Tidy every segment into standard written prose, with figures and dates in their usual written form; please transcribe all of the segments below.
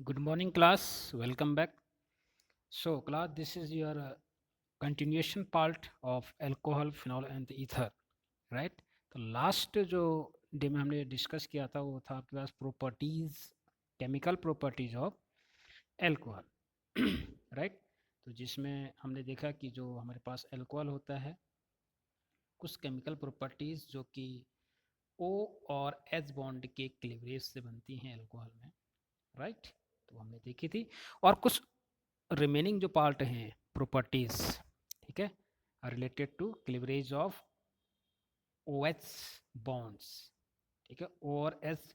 Good morning, class. Welcome back. So, class, this is your continuation part of alcohol, phenol, and ether, right? तो last जो day में हमने discuss किया था वो था आपके पास properties, chemical properties of alcohol, right? तो जिसमें हमने देखा कि जो हमारे पास एल्कोहल होता है, कुछ केमिकल प्रॉपर्टीज जो कि ओ और एच बॉन्ड के क्लीवरेज से बनती हैं एल्कोहल में, राइट? तो हमने देखी थी। और कुछ रिमेनिंग जो पार्ट हैं प्रॉपर्टीज, ठीक है, related to cleavage of O H bonds, ठीक है। ओ और एच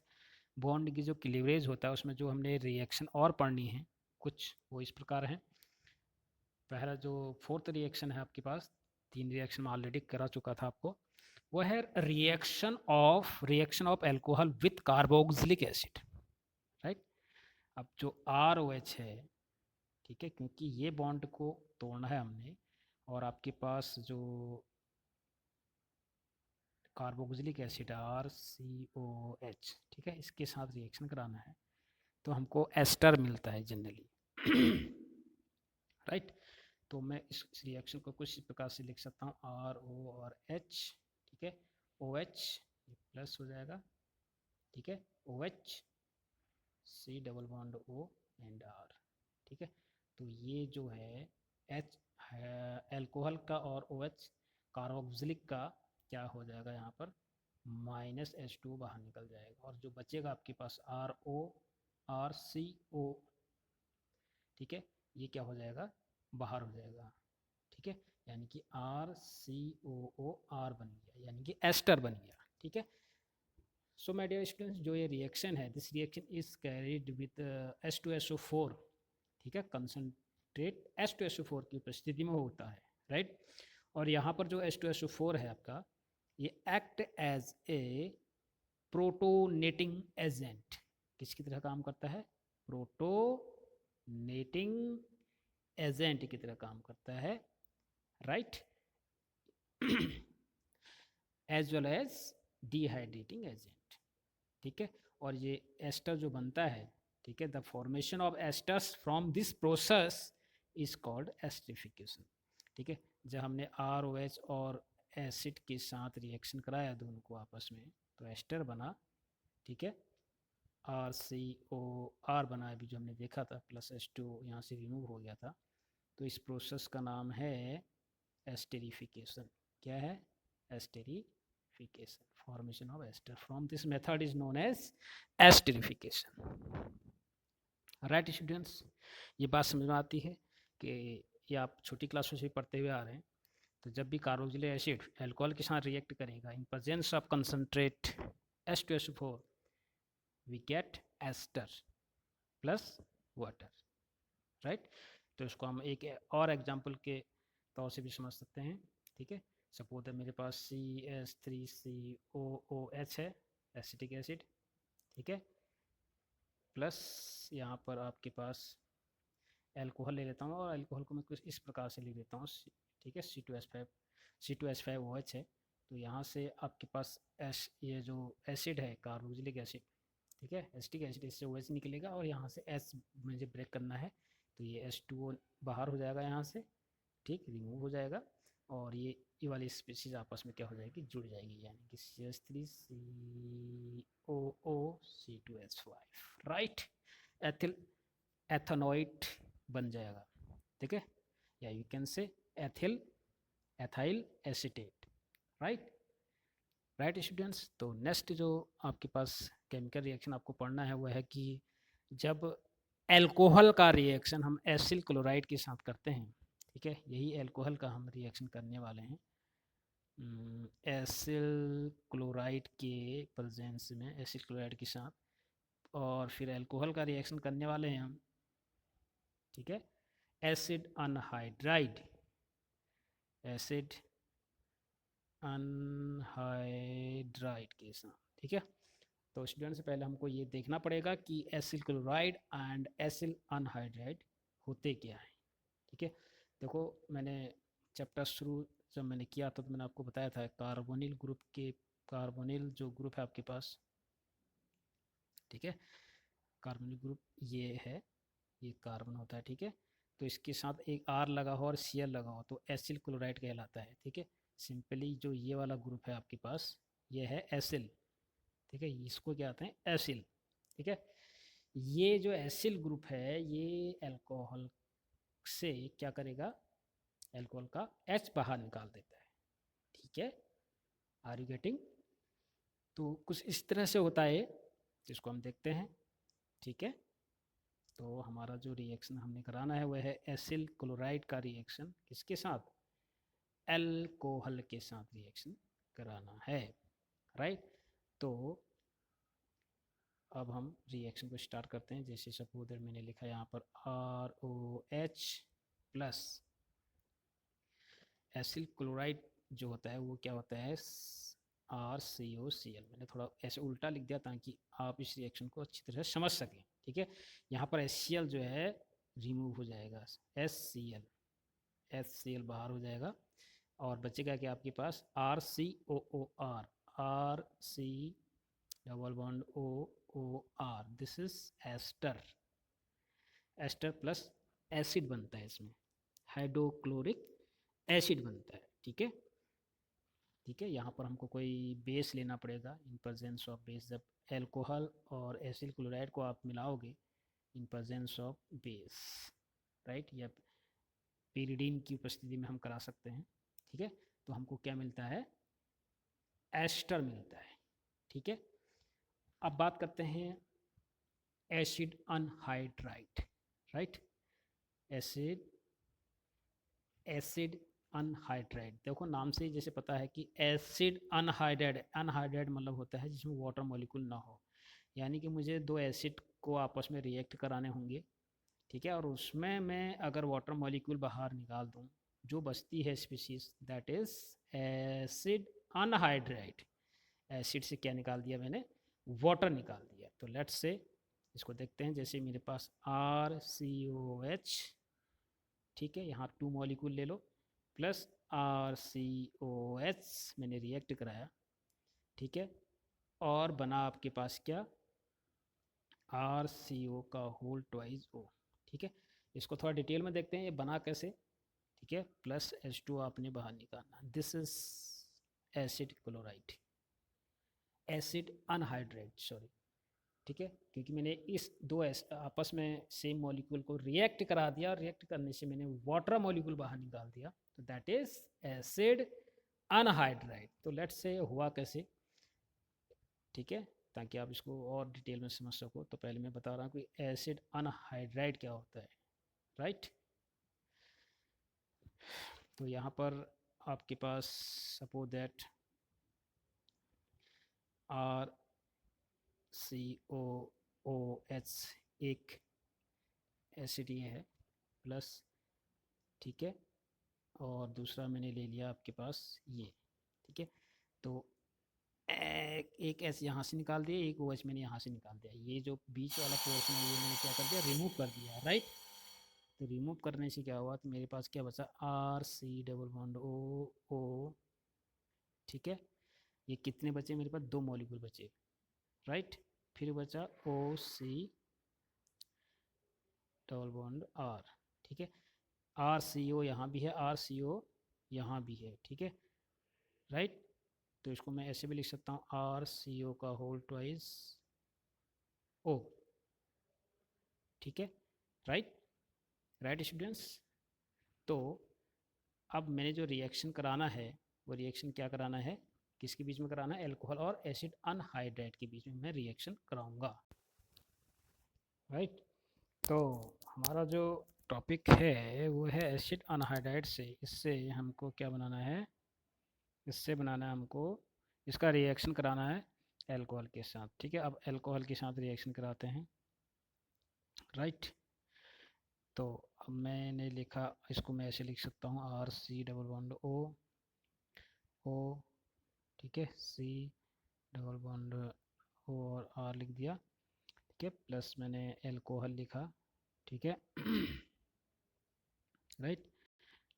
बॉन्ड की जो क्लीवरेज होता है उसमें जो हमने रिएक्शन और पढ़नी है कुछ वो इस प्रकार है। पहला जो फोर्थ रिएक्शन है आपके पास, तीन रिएक्शन में ऑलरेडी करा चुका था आपको, वो है reaction of alcohol with carboxylic acid, right. अब जो आर ओ एच है, ठीक है, क्योंकि ये बॉन्ड को तोड़ना है हमने और आपके पास जो carboxylic acid R C O H, ठीक है, इसके साथ रिएक्शन कराना है तो हमको एस्टर मिलता है जनरली, राइट। तो मैं इस रिएक्शन को कुछ इस प्रकार से लिख सकता हूँ, आर ओ और एच, ठीक है, ओ एच ये प्लस हो जाएगा, ठीक है, O H C double bond O and R, ठीक है। तो ये जो है एच है एल्कोहल का और ओ एच कार्बोक्सिलिक का, क्या हो जाएगा यहाँ पर माइनस एच टू बाहर निकल जाएगा और जो बचेगा आपके पास आर ओ आर सी ओ, ठीक है, ये क्या हो जाएगा बाहर हो जाएगा, ठीक है, यानी कि are C O O R बन गया, यानी कि एस्टर बन गया, ठीक है। सो माय डियर स्टूडेंट्स, जो ये रिएक्शन है, this reaction is carried with H2SO4, ठीक है, कंसनट्रेट H2SO4 की उपस्थिति में होता है, राइट। और यहाँ पर जो H2SO4 है आपका, ये एक्ट एज ए प्रोटोनेटिंग एजेंट, किसकी तरह काम करता है, प्रोटोनेटिंग एजेंट की तरह काम करता है, right, as well as dehydrating agent, ठीक है। और ये एस्टर जो बनता है, ठीक है, the formation of esters from this process is called esterification, ठीक है। जब हमने आर ओ एच और एसिड के साथ रिएक्शन कराया दोनों को आपस में तो एस्टर बना, ठीक है, आर सी ओ आर बना अभी जो हमने देखा था, प्लस एच टू यहाँ से रिमूव हो गया था। तो इस प्रोसेस का नाम है एस्टेरिफिकेशन। क्या है, esterification, formation of ester from this method is known as esterification, right students. ये बात समझ में आती है कि ये आप छोटी क्लासों से पढ़ते हुए आ रहे हैं। तो जब भी कार्बोक्सिलिक एसिड अल्कोहल के साथ रिएक्ट करेगा in presence of concentrate H2SO4, we get ester plus water, right. तो इसको हम एक और एग्जांपल के तौर से भी समझ सकते हैं, ठीक है। सपोज मेरे पास CH3COOH है, एसिटिक एसिड, ठीक है, प्लस यहाँ पर आपके पास एल्कोहल ले लेता हूँ और एल्कोहल को मैं कुछ इस प्रकार से लिख देता हूँ, ठीक है, C2H5OH है। तो यहाँ से आपके पास ये जो एसिड है कार्बोक्सिलिक एसिड, ठीक है, एसिटिक एसिड, इससे OH निकलेगा और यहाँ से एस मुझे ब्रेक करना है तो ये H2O बाहर हो जाएगा यहाँ से, ठीक, रिमूव हो जाएगा और ये वाली स्पीसीज आपस में क्या हो जाएगी, जुड़ जाएगी, यानी कि CH3COO C2H5, राइट। एथिल एथेनॉइड बन जाएगा, ठीक है, या you can say ethyl ethyl acetate, right, right students. तो नेक्स्ट जो आपके पास केमिकल रिएक्शन आपको पढ़ना है वो है कि जब एल्कोहल का रिएक्शन हम एसिल क्लोराइड के साथ करते हैं, ठीक है, यही एल्कोहल का हम रिएक्शन करने वाले हैं एसिल क्लोराइड के प्रेजेंस में, एसिल क्लोराइड के साथ, और फिर एल्कोहल का रिएक्शन करने वाले हैं हम, ठीक है, एसिड अनहाइड्राइड, एसिड अनहाइड्राइड के साथ, ठीक है। तो स्टूडेंट से पहले हमको ये देखना पड़ेगा कि acyl chloride and acyl anhydride होते क्या है, ठीक है। देखो मैंने चैप्टर शुरू जब मैंने किया था तो मैंने आपको बताया था कार्बोनिल ग्रुप के, कार्बोनिल जो ग्रुप है आपके पास, ठीक है, कार्बनिक ग्रुप ये है, ये कार्बन होता है, ठीक है। तो इसके साथ एक R लगा हो और Cl लगा हो तो एसिल क्लोराइड कहलाता है, ठीक है। सिंपली जो ये वाला ग्रुप है आपके पास, ये है एसिल, ठीक है, इसको क्या कहते हैं, एसिल, ठीक है। ये जो एसिल ग्रुप है ये अल्कोहल से क्या करेगा, अल्कोहल का H बाहर निकाल देता है, ठीक है। Are you getting? तो कुछ इस तरह से होता है, जिसको हम देखते हैं, ठीक है। तो हमारा जो रिएक्शन हमने कराना है वह है एसिल क्लोराइड का रिएक्शन, किसके साथ, अल्कोहल के साथ रिएक्शन कराना है, राइट। तो अब हम रिएक्शन को स्टार्ट करते हैं। जैसे सपोज दैट मैंने लिखा यहाँ पर ROH प्लस एसिल क्लोराइड जो होता है वो क्या होता है, RCOCl। मैंने थोड़ा ऐसे उल्टा लिख दिया ताकि आप इस रिएक्शन को अच्छी तरह से समझ सकें, ठीक है। यहाँ पर HCl जो है रिमूव हो जाएगा, HCl बाहर हो जाएगा और बचेगा क्या आपके पास, RCOOR, RC double bond OOR, this is ester, ester plus acid बनता है, इसमें हाइड्रोक्लोरिक एसिड बनता है, ठीक है, ठीक है। यहाँ पर हमको कोई बेस लेना पड़ेगा, इन प्रेजेंस ऑफ बेस, जब एल्कोहल और एसिल क्लोराइड को आप मिलाओगे in presence of base, right, या पीरिडीन की उपस्थिति में हम करा सकते हैं, ठीक है। तो हमको क्या मिलता है, एस्टर मिलता है, ठीक है। अब बात करते हैं acid anhydride, right, acid acid anhydride. देखो नाम से जैसे पता है कि एसिड अनहाइड्राइड, अनहाइड्राइड मतलब होता है जिसमें वाटर मॉलिक्यूल ना हो, यानी कि मुझे दो एसिड को आपस में रिएक्ट कराने होंगे, ठीक है, और उसमें मैं अगर वाटर मॉलिक्यूल बाहर निकाल दूं, जो बचती है species that is acid anhydride. Acid से क्या निकाल दिया मैंने, वाटर निकाल दिया। तो लेट्स से इसको देखते हैं, जैसे मेरे पास RCOH, ठीक है, यहाँ 2 मॉलिक्यूल ले लो, प्लस RCOH मैंने रिएक्ट कराया, ठीक है, और बना आपके पास क्या, RCO का होल ट्वाइस O, ठीक है। इसको थोड़ा डिटेल में देखते हैं ये बना कैसे, ठीक है। प्लस H2 आपने बाहर निकालना, this is acid chloride, acid anhydride, sorry, ठीक है, क्योंकि मैंने इस दो आपस में सेम मॉलिक्यूल को रिएक्ट करा दिया और रिएक्ट करने से मैंने वाटर मॉलिक्यूल बाहर निकाल दिया, तो दैट इज एसिड अनहाइड्राइड। तो लेट्स से हुआ कैसे, ठीक है, ताकि आप इसको और डिटेल में समझ सको। तो पहले मैं बता रहा हूँ कि एसिड अनहाइड्राइड क्या होता है, राइट। तो यहाँ पर आपके पास सपोज दैट RCOOH एक एसिड ये है प्लस, ठीक है, और दूसरा मैंने ले लिया आपके पास ये, ठीक है। तो एक एस यहाँ से निकाल दिया, एक ओ एच मैंने यहाँ से निकाल दिया, ये जो बीच वाला पोर्शन है ये मैंने क्या कर दिया, रिमूव कर दिया, राइट। तो रिमूव करने से क्या हुआ, तो मेरे पास क्या बचा, RC डबल बॉन्ड O, ठीक है। ये कितने बचे मेरे पास, 2 मॉलिक्यूल बचे, राइट। फिर बचा OC डबल बॉन्ड R, ठीक है। RCO यहाँ भी है, RCO यहाँ भी है, ठीक है, राइट। तो इसको मैं ऐसे भी लिख सकता हूँ, RCO का होल ट्वाइस O, ठीक है, राइट, राइट स्टूडेंट्स। तो अब मैंने जो रिएक्शन कराना है वो रिएक्शन क्या कराना है, किसके बीच में कराना है, अल्कोहल और एसिड अनहाइड्राइड के बीच में मैं रिएक्शन कराऊंगा, राइट। तो हमारा जो टॉपिक है वो है एसिड अनहाइड्राइड से, इससे हमको क्या बनाना है, इससे बनाना है हमको, इसका रिएक्शन कराना है अल्कोहल के साथ, ठीक है। अब अल्कोहल के साथ रिएक्शन कराते हैं, राइट। तो अब मैंने लिखा, इसको मैं ऐसे लिख सकता हूँ, RC डबल बॉन्ड O, ठीक है, C डबल बॉन्ड O और R लिख दिया, ठीक है, प्लस मैंने अल्कोहल लिखा, ठीक है, राइट।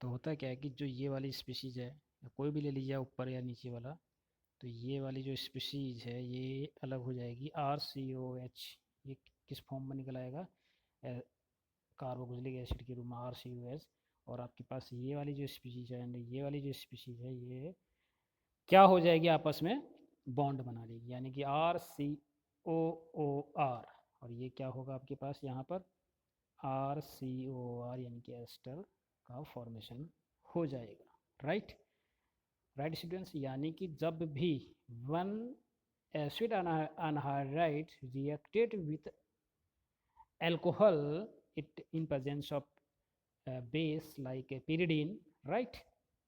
तो होता क्या है कि जो ये वाली स्पीशीज है, या कोई भी ले लीजिए ऊपर या नीचे वाला, तो ये वाली जो स्पीशीज है ये अलग हो जाएगी, RCOH, ये किस फॉर्म में निकल आएगा, कार्बोक्सिलिक एसिड के रूप में RCOH। और आपके पास ये वाली जो स्पीशीज है एंड ये वाली जो स्पीशीज है ये क्या हो जाएगी, आपस में बॉन्ड बना लेगी, यानी कि RCOOR। और ये क्या होगा आपके पास यहाँ पर RCOR, यानी कि एस्टर का फॉर्मेशन हो जाएगा। राइट राइट स्टूडेंट्स, यानी कि जब भी one acid anhydride reacted with alcohol, it in presence of base like a pyridine, right,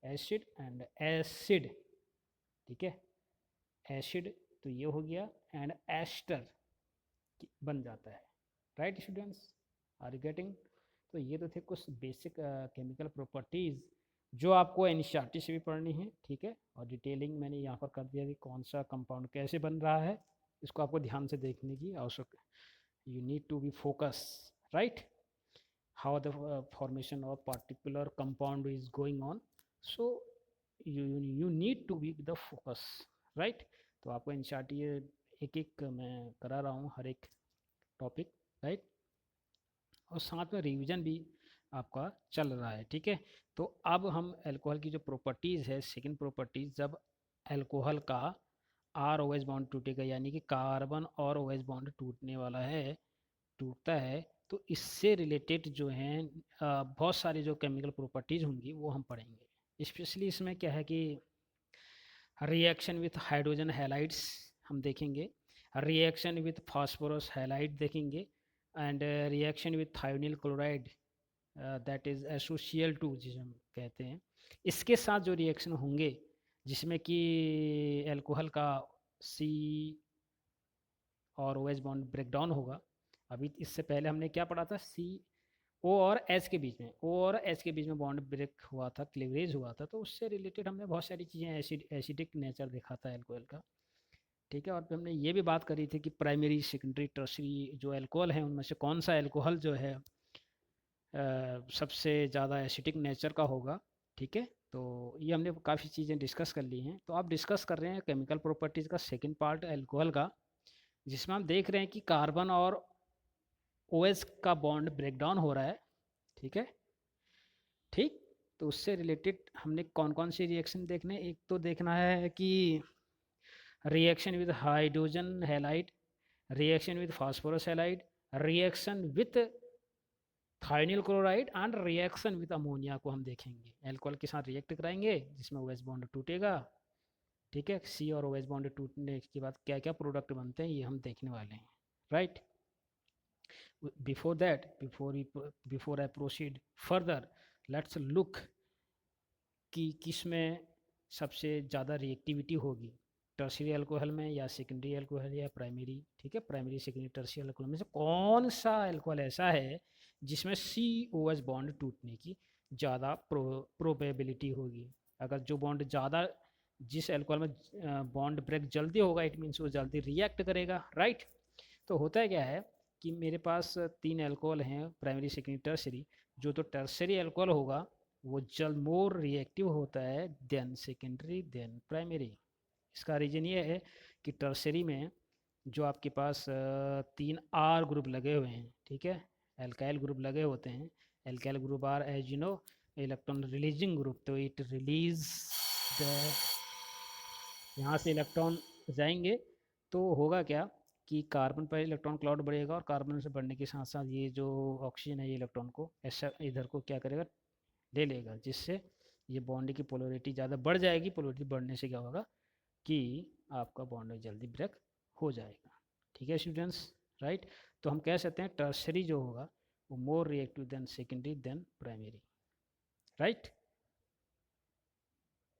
acid and acid, ठीक है, एसिड तो ये हो गया एंड एस्टर बन जाता है। Right students, are you getting? तो ये तो थे कुछ बेसिक केमिकल प्रॉपर्टीज़ जो आपको एनसीईआरटी से भी पढ़नी है, ठीक है, और डिटेलिंग मैंने यहाँ पर कर दिया कि कौन सा कंपाउंड कैसे बन रहा है, इसको आपको ध्यान से देखने की आवश्यकता है। You need to be focused, right, how the formation of particular compound is going on, so you need to be the focus, right। तो आपको एनसीईआरटी एक एक मैं करा रहा हूँ हर एक टॉपिक, राइट, और साथ में रिवीजन भी आपका चल रहा है, ठीक है। तो अब हम अल्कोहल की जो प्रॉपर्टीज़ है, सेकंड प्रॉपर्टीज़, जब अल्कोहल का ROH बॉन्ड टूटेगा, यानी कि कार्बन और OH बॉन्ड टूटने वाला है, टूटता है, तो इससे रिलेटेड जो हैं बहुत सारी जो केमिकल प्रॉपर्टीज़ होंगी वो हम पढ़ेंगे। स्पेशली इसमें क्या है कि रिएक्शन विथ हाइड्रोजन हैलाइड्स हम देखेंगे, रिएक्शन विथ फास्फोरस हैलाइड देखेंगे, and reaction with thionyl chloride, that is SOCl2 जिसे हम कहते हैं। इसके साथ जो रिएक्शन होंगे जिसमें कि अल्कोहल का C और OH बॉन्ड ब्रेकडाउन होगा। अभी इससे पहले हमने क्या पढ़ा था, O और H के बीच में, O और H के बीच में बॉन्ड ब्रेक हुआ था, क्लीवरेज हुआ था, तो उससे रिलेटेड हमने बहुत सारी चीज़ें एसिडिक नेचर देखा था अल्कोहल का, ठीक है। और फिर हमने ये भी बात करी थी कि प्राइमरी सेकेंडरी टर्शरी जो अल्कोहल है उनमें से कौन सा अल्कोहल जो है सबसे ज़्यादा एसिडिक नेचर का होगा, ठीक है। तो ये हमने काफ़ी चीज़ें डिस्कस कर ली हैं। तो आप डिस्कस कर रहे हैं केमिकल प्रॉपर्टीज़ का सेकेंड पार्ट अल्कोहल का, जिसमें हम देख रहे हैं कि कार्बन और OH का बॉन्ड ब्रेकडाउन हो रहा है, ठीक है, ठीक। तो उससे रिलेटेड हमने कौन कौन सी रिएक्शन देखने, एक तो देखना है कि reaction with hydrogen halide, reaction with phosphorus halide, reaction with thionyl chloride and reaction with ammonia को हम देखेंगे। अल्कोहल के साथ रिएक्ट कराएंगे जिसमें OH बॉन्ड टूटेगा, ठीक है, C और OH बॉन्ड टूटने के बाद क्या क्या प्रोडक्ट बनते हैं ये हम देखने वाले हैं, right. Before that, before I proceed further, let's look कि किस में सबसे ज़्यादा रिएक्टिविटी होगी, टर्शियरी अल्कोहल में या सेकेंडरी अल्कोहल या प्राइमरी, ठीक है, प्राइमरी सेकेंडरी टर्शियरी अल्कोहल में से कौन सा अल्कोहल ऐसा है जिसमें COH बॉन्ड टूटने की ज़्यादा प्रोबेबिलिटी होगी। अगर जो बॉन्ड ज़्यादा, जिस अल्कोहल में बॉन्ड ब्रेक जल्दी होगा, इट मीन्स वो जल्दी रिएक्ट करेगा, राइट। तो होता क्या है कि मेरे पास 3 अल्कोहल हैं, प्राइमरी सेकेंडरी टर्शरी। जो तो टर्शरी अल्कोहल होगा वो जल्द मोर रिएक्टिव होता है देन सेकेंडरी देन प्राइमरी। इसका रीज़न ये है कि टर्शरी में जो आपके पास 3 R ग्रुप लगे हुए हैं, ठीक है, एल्काइल ग्रुप लगे होते हैं। Alkyl group are as you know electron releasing group, तो इट रिलीज द, यहाँ से इलेक्ट्रॉन जाएंगे तो होगा क्या कि कार्बन पर इलेक्ट्रॉन क्लाउड बढ़ेगा, और कार्बन से बढ़ने के साथ साथ ये जो ऑक्सीजन है ये इलेक्ट्रॉन को ऐसा इधर को क्या करेगा, ले लेगा, जिससे ये बॉन्ड की पोलरिटी ज़्यादा बढ़ जाएगी। पोलरिटी बढ़ने से क्या होगा कि आपका बॉन्ड जल्दी ब्रेक हो जाएगा, ठीक है स्टूडेंट्स, राइट। तो हम कह सकते हैं टर्शरी जो होगा वो more reactive than secondary than primary, right.